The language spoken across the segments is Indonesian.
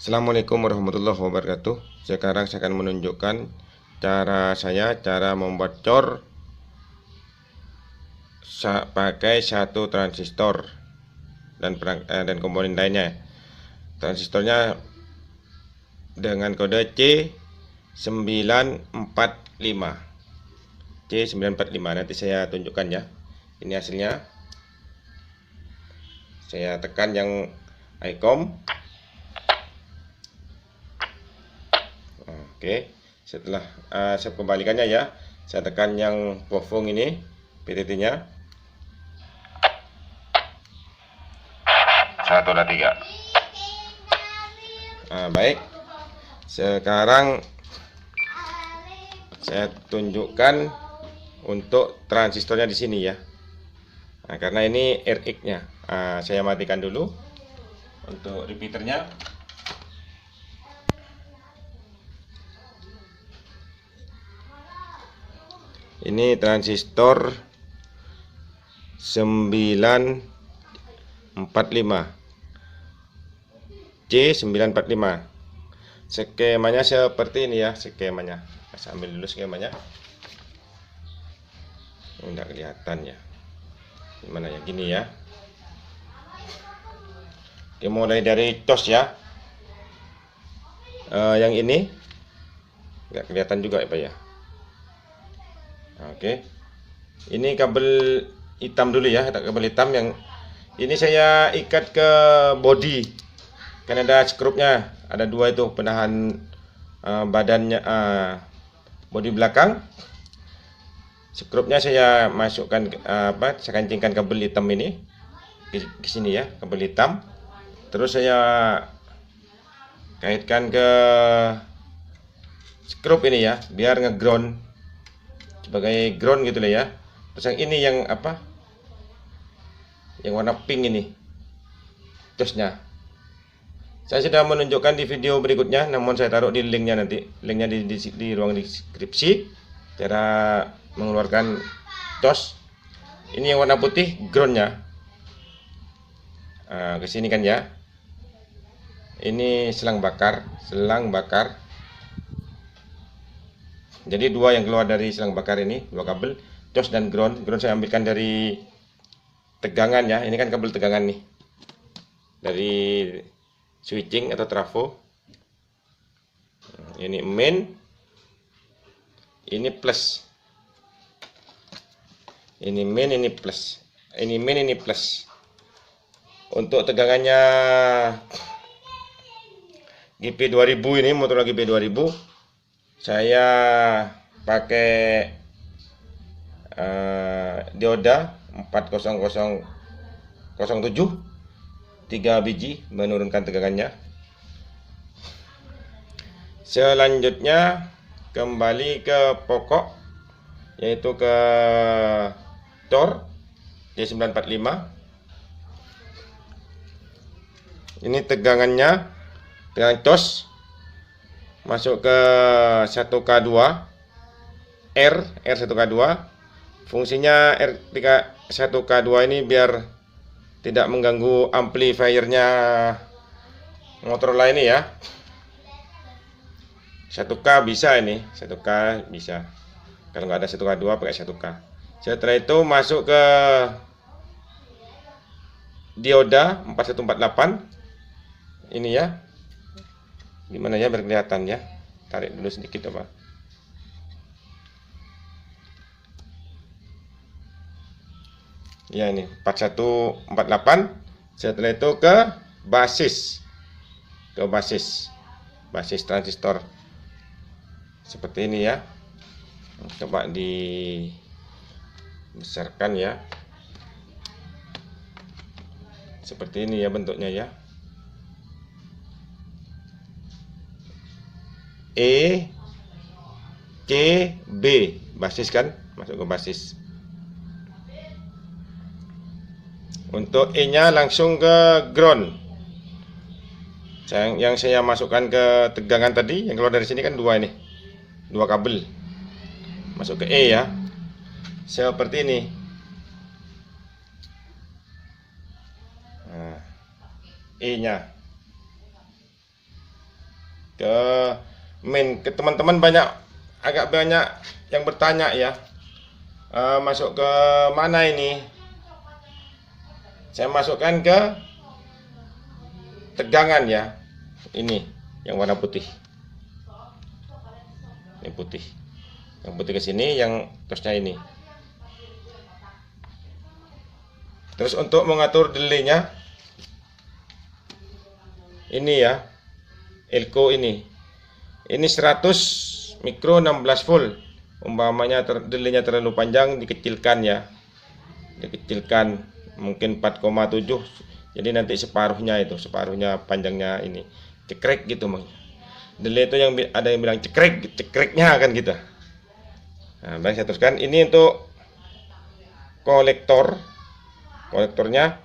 Assalamualaikum warahmatullahi wabarakatuh. Sekarang saya akan menunjukkan cara membuat cor pakai satu transistor dan komponen lainnya. Transistornya dengan kode C945. C945 nanti saya tunjukkan ya. Ini hasilnya. Saya tekan yang ICOM. Oke, setelah saya kembalikannya ya, saya tekan yang Pofong ini, PTT-nya 1 dan 3. Baik, sekarang saya tunjukkan untuk transistornya di sini ya. Karena ini RX-nya, saya matikan dulu untuk repeaternya. Ini transistor 945 C945. Skemanya seperti ini ya, skemanya. Saya ambil dulu skemanya. Enggak kelihatan ya. Gimana ya, gini ya. Oke, mulai dari COS ya. Yang ini enggak kelihatan juga ya, Pak ya. Oke, ini kabel hitam dulu ya, kabel hitam yang ini saya ikat ke body, kan ada skrupnya, ada dua itu penahan badannya, body belakang. Skrupnya saya masukkan saya kancingkan kabel hitam ini ke sini ya, kabel hitam. Terus saya kaitkan ke skrup ini ya, biar ngeground sebagai ground gitu lah ya. Terus yang ini yang yang warna pink ini tosnya saya sudah menunjukkan di video berikutnya, namun saya taruh di linknya nanti, linknya di ruang deskripsi, cara mengeluarkan tos. Ini yang warna putih groundnya. Kesini kan ya, ini selang bakar. Jadi dua yang keluar dari selang bakar ini, dua kabel, tos dan ground. Ground saya ambilkan dari tegangan ya. Ini kan kabel tegangan nih, dari switching atau trafo. Ini main, ini plus. Ini main, ini plus. Ini main, ini plus. Untuk tegangannya GP2000 ini, Motorola GP2000. Saya pakai dioda 40007 3 biji, menurunkan tegangannya. Selanjutnya kembali ke pokok, yaitu ke tor D945. Ini tegangannya dengan tos masuk ke 1K2 R1K2. Fungsinya R1K2 ini biar tidak mengganggu amplifiernya Motorola ini ya. 1K bisa ini, 1K bisa. Kalau nggak ada 1K2 pakai 1K. Setelah itu masuk ke dioda 4148 ini ya. Gimana ya biar kelihatan ya, tarik dulu sedikit apa. Ya, ini 4148. Setelah itu ke basis transistor seperti ini ya. Coba dibesarkan ya, seperti ini ya bentuknya ya. E C B, basis kan, masuk ke basis. Untuk E nya langsung ke ground. Yang saya masukkan ke tegangan tadi, yang keluar dari sini kan dua ini, dua kabel masuk ke E ya, seperti ini. E nya ke main. Ke teman-teman agak banyak yang bertanya ya, masuk ke mana ini? Saya masukkan ke tegangan ya. Ini yang warna putih. Ini putih. Yang putih ke sini, yang terusnya ini. Terus untuk mengatur delay-nya, ini ya, Elco ini 100 mikro 16 volt. Umpamanya delay-nya terlalu panjang, dikecilkan ya, dikecilkan mungkin 4,7, jadi nanti separuhnya panjangnya ini cekrek gitu. Delay itu yang ada yang bilang cekreknya kan gitu. Nah, baik, saya teruskan. Ini untuk kolektornya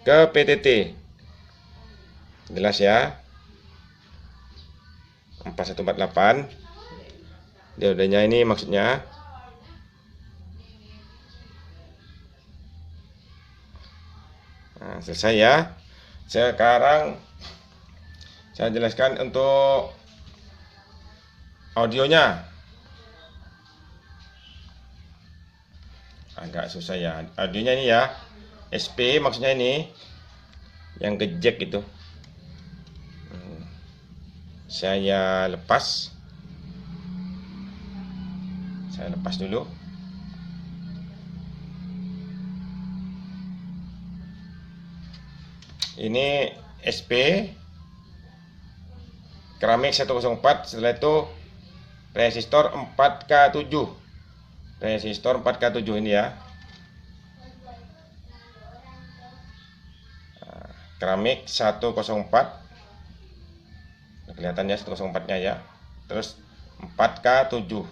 ke PTT, jelas ya, 4148 diodenya ini maksudnya. Nah, selesai ya. Sekarang saya jelaskan untuk audionya. Agak susah ya audionya ini ya. SP maksudnya ini yang ke jack itu. Saya lepas dulu. Ini SP keramik 104. Setelah itu resistor 4K7. Resistor 4K7 ini ya. Keramik 104. Kelihatannya 104-nya ya. Terus 4K7.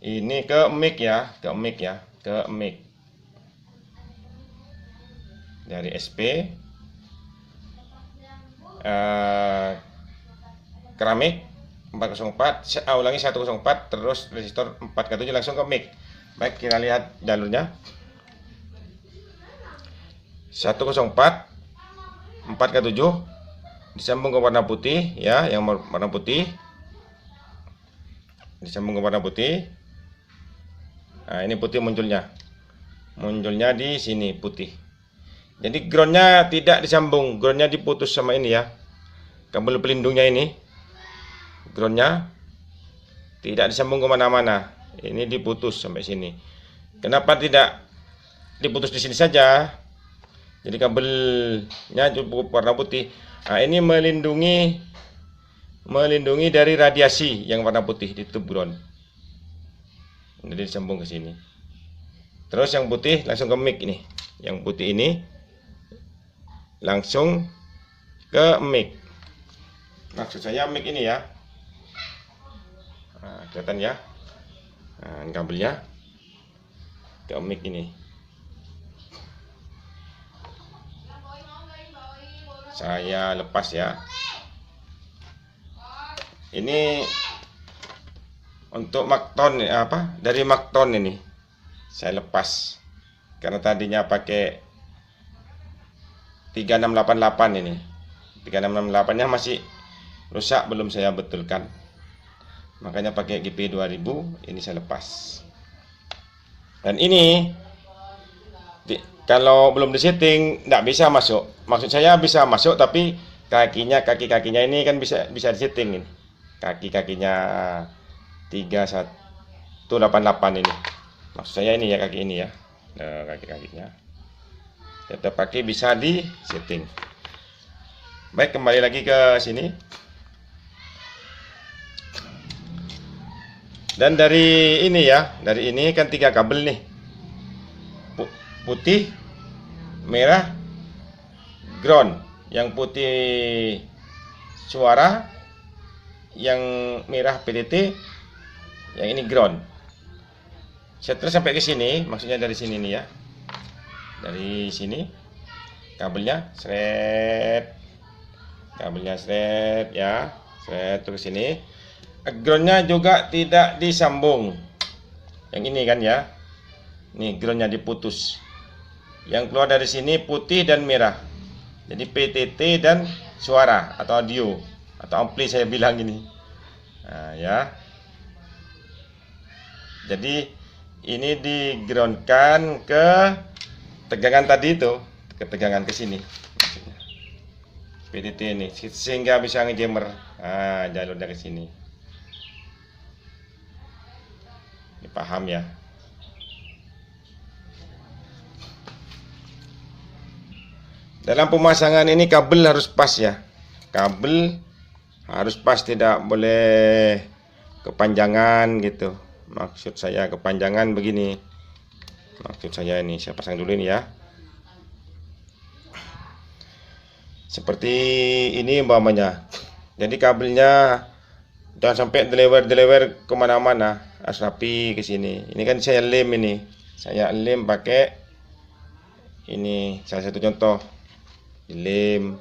Ini ke mic ya, ke mic. Dari SP keramik 404, saya ulangi 104, terus resistor 4K7 langsung ke mic. Baik, kita lihat jalurnya. 104 4K7 disambung ke warna putih ya, yang warna putih disambung ke warna putih. Nah, ini putih munculnya di sini putih. Jadi groundnya tidak disambung, groundnya diputus sama ini ya, kabel pelindungnya ini. Groundnya tidak disambung kemana-mana, ini diputus sampai sini. Kenapa tidak diputus di sini saja? Jadi kabelnya cukup warna putih. Nah, ini melindungi dari radiasi yang warna putih, ditutup ground. Jadi disambung ke sini. Terus yang putih langsung ke mic ini. Yang putih ini langsung ke mic. Maksud saya mic ini ya. Nah, kelihatan ya. Nah, kabelnya ke mic ini. Saya lepas ya. Ini untuk Makton dari Makton ini saya lepas karena tadinya pakai 3688 ini. 3688 nya masih rusak, belum saya betulkan. Makanya pakai GP 2000 ini saya lepas. Dan ini kalau belum disetting nggak bisa masuk. Maksud saya bisa masuk, tapi kaki-kakinya ini kan bisa disetting ini. Kaki-kakinya 3188 ini. Maksud saya ini ya, kaki ini ya. Nah, kaki-kakinya tetap pakai, bisa disetting. Baik, kembali lagi ke sini. Dan dari ini ya, dari ini kan 3 kabel nih. Putih, merah, ground. Yang putih suara, yang merah PTT, yang ini ground. Setelah sampai ke sini, maksudnya dari sini nih ya. Dari sini kabelnya seret ya, seret terus sini. Groundnya juga tidak disambung. Yang ini kan ya. Nih groundnya diputus. Yang keluar dari sini putih dan merah. Jadi PTT dan suara atau audio atau ampli saya bilang ini. Nah, ya. Jadi ini di-groundkan ke tegangan tadi itu, ke tegangan ke sini. PDT ini sehingga bisa ngejammer. Nah, jalurnya ke sini. Ini paham ya? Dalam pemasangan ini kabel harus pas ya. Kabel harus pas, tidak boleh kepanjangan gitu. Maksud saya kepanjangan begini. Maksud saya ini, saya pasang dulu ini ya. Seperti ini umpamanya. Jadi kabelnya jangan sampai delewer kemana-mana, harus rapi ke sini. Ini kan saya lem ini. Saya lem pakai ini, salah satu contoh. Dilem.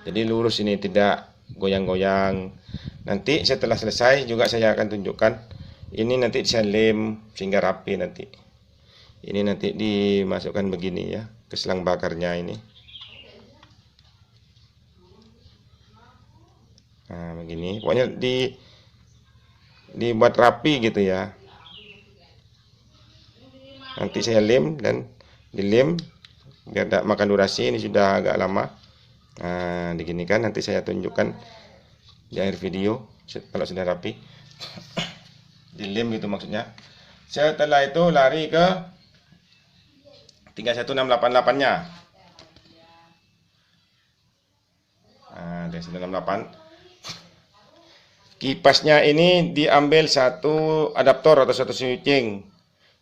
Jadi lurus ini, tidak goyang-goyang. Nanti setelah selesai juga saya akan tunjukkan. Ini nanti saya lem sehingga rapi nanti. Ini nanti dimasukkan begini ya, ke selang bakarnya ini. Nah, begini. Pokoknya dibuat rapi gitu ya. Nanti saya lem dan dilem biar tidak makan durasi. Ini sudah agak lama. Nah, diginikan, nanti saya tunjukkan di akhir video kalau sudah rapi. Dilem gitu maksudnya. Setelah itu lari ke 31688-nya. Nah, 31688. Kipasnya ini diambil satu adaptor atau satu switching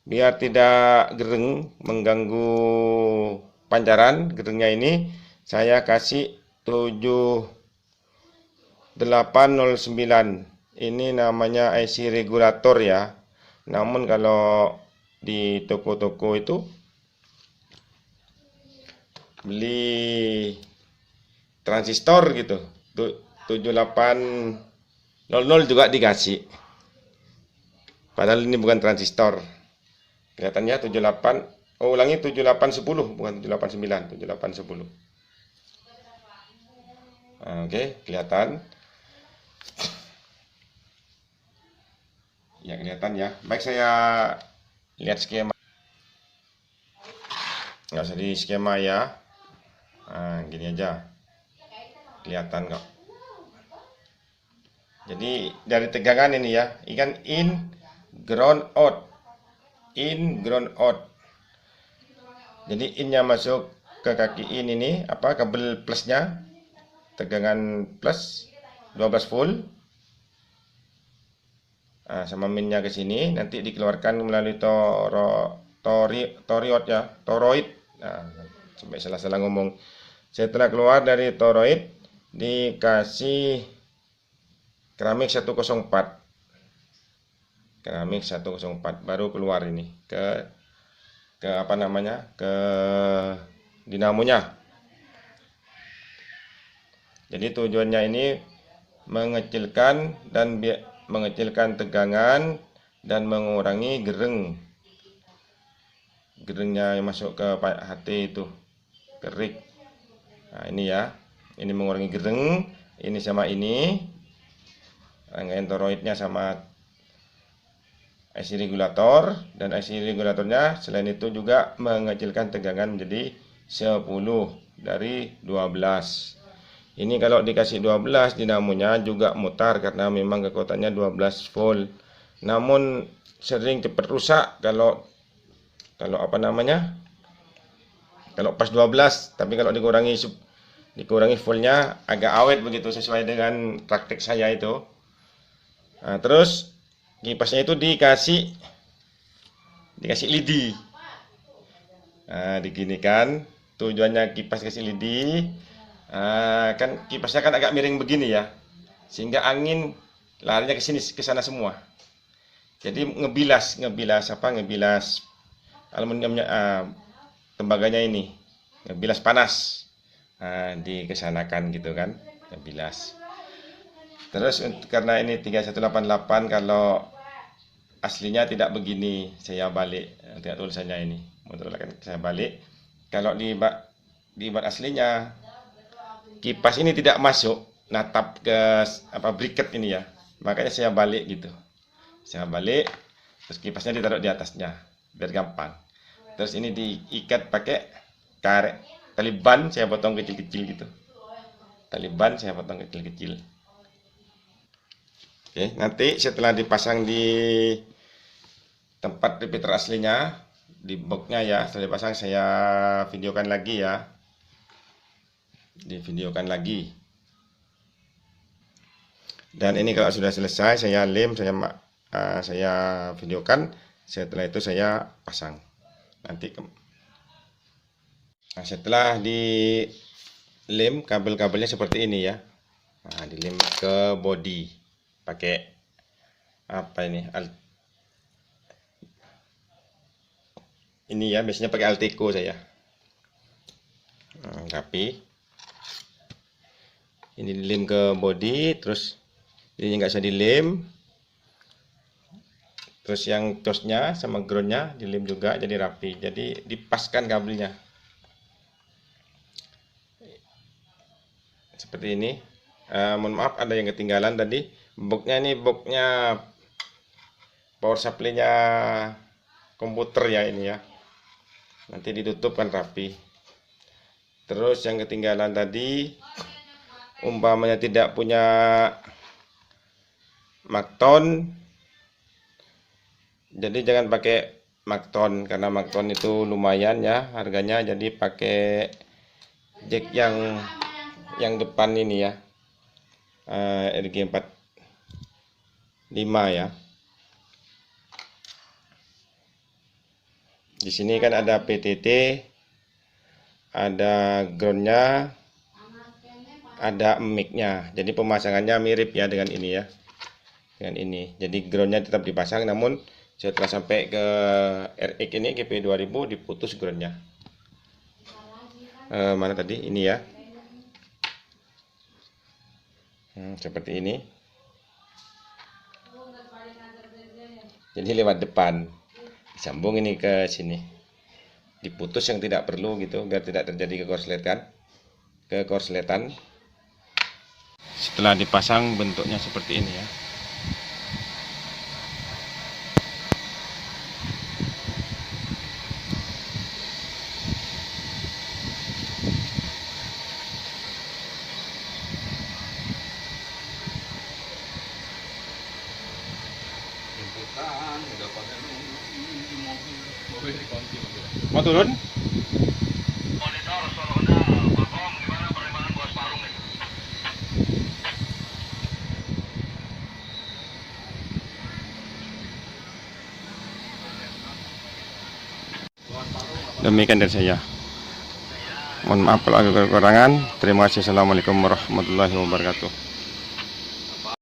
biar tidak gereng mengganggu pancaran. Gerengnya ini saya kasih 7809. Ini namanya IC regulator ya. Namun kalau di toko-toko itu beli transistor gitu, 7800 juga dikasih. Padahal ini bukan transistor. Kelihatannya 78, ulangi 7810 bukan 7809, 7810. Nah, oke, kelihatan. Ya, kelihatan ya. Baik, saya lihat skema. Nggak usah di skema ya. Nah, gini aja. Kelihatan kok. Jadi dari tegangan ini ya, ikan in, ground out. In, ground out. Jadi innya masuk ke kaki in ini, apa, kabel plusnya, tegangan plus 12 volt. Nah, sama minnya ke sini, nanti dikeluarkan melalui toroid ya, toroid. Nah, sampai salah-salah ngomong. Setelah keluar dari toroid, dikasih keramik 104. Keramik 104 baru keluar ini ke apa namanya? Ke dinamonya. Jadi tujuannya ini mengecilkan tegangan dan mengurangi gerengnya yang masuk ke HT itu, kerik. Nah, ini ya, ini mengurangi gereng, ini sama ini, rangkaian toroidnya sama IC regulator, dan IC regulatornya selain itu juga mengecilkan tegangan menjadi 10 dari 12. Ini kalau dikasih 12, dinamonya juga mutar karena memang kekuatannya 12 volt. Namun sering cepat rusak kalau apa namanya? Kalau pas 12, tapi kalau dikurangi voltnya agak awet begitu sesuai dengan praktek saya itu. Nah, terus kipasnya itu dikasih lidi. Nah, diginikan. Tujuannya kipas kasih lidi. Kan kipasnya kan agak miring begini ya, sehingga angin larinya ke sini, ke sana semua. Jadi ngebilas aluminiumnya, tembaganya ini ngebilas panas. Dikesanakan gitu kan, ngebilas. Terus karena ini 3188, kalau aslinya tidak begini, saya balik. Lihat tulisannya ini, saya balik. Kalau di aslinya kipas ini tidak masuk natap ke briket ini ya, makanya saya balik gitu. Saya balik, terus kipasnya ditaruh di atasnya biar gampang. Terus ini diikat pakai karet tali ban, saya potong kecil-kecil gitu. Tali ban saya potong kecil-kecil. Oke, nanti setelah dipasang di tempat repeater aslinya, di boxnya ya, setelah dipasang saya videokan lagi ya. Divideokan lagi. Dan ini kalau sudah selesai saya lem, saya videokan. Setelah itu saya pasang. Nanti nah, setelah di lem, kabel-kabelnya seperti ini ya. Nah, dilem ke body pakai apa ini ya, biasanya pakai Alteco saya. Tapi ini dilem ke body, terus ini nggak usah dilem. Terus yang tosnya sama groundnya dilem juga jadi rapi, jadi dipaskan kabelnya seperti ini. Mohon maaf ada yang ketinggalan tadi. Boxnya ini boxnya power supply-nya komputer ya ini ya. Nanti ditutup kan rapi. Terus yang ketinggalan tadi, umpamanya tidak punya Makton, jadi jangan pakai Makton karena Makton itu lumayan ya harganya. Jadi pakai jack yang depan ini ya, RG45 ya. Di sini kan ada PTT, ada groundnya, ada mic-nya. Jadi pemasangannya mirip ya dengan ini ya, dengan ini. Jadi groundnya tetap dipasang, namun setelah sampai ke RX ini GP2000 diputus groundnya. Mana tadi ini ya, seperti ini. Jadi lewat depan disambung ini ke sini, diputus yang tidak perlu gitu biar tidak terjadi kekorsletan. Setelah dipasang bentuknya seperti ini ya. Mau turun? Demikian dari saya. Mohon maaf kalau ada kekurangan. Terima kasih. Assalamualaikum warahmatullahi wabarakatuh.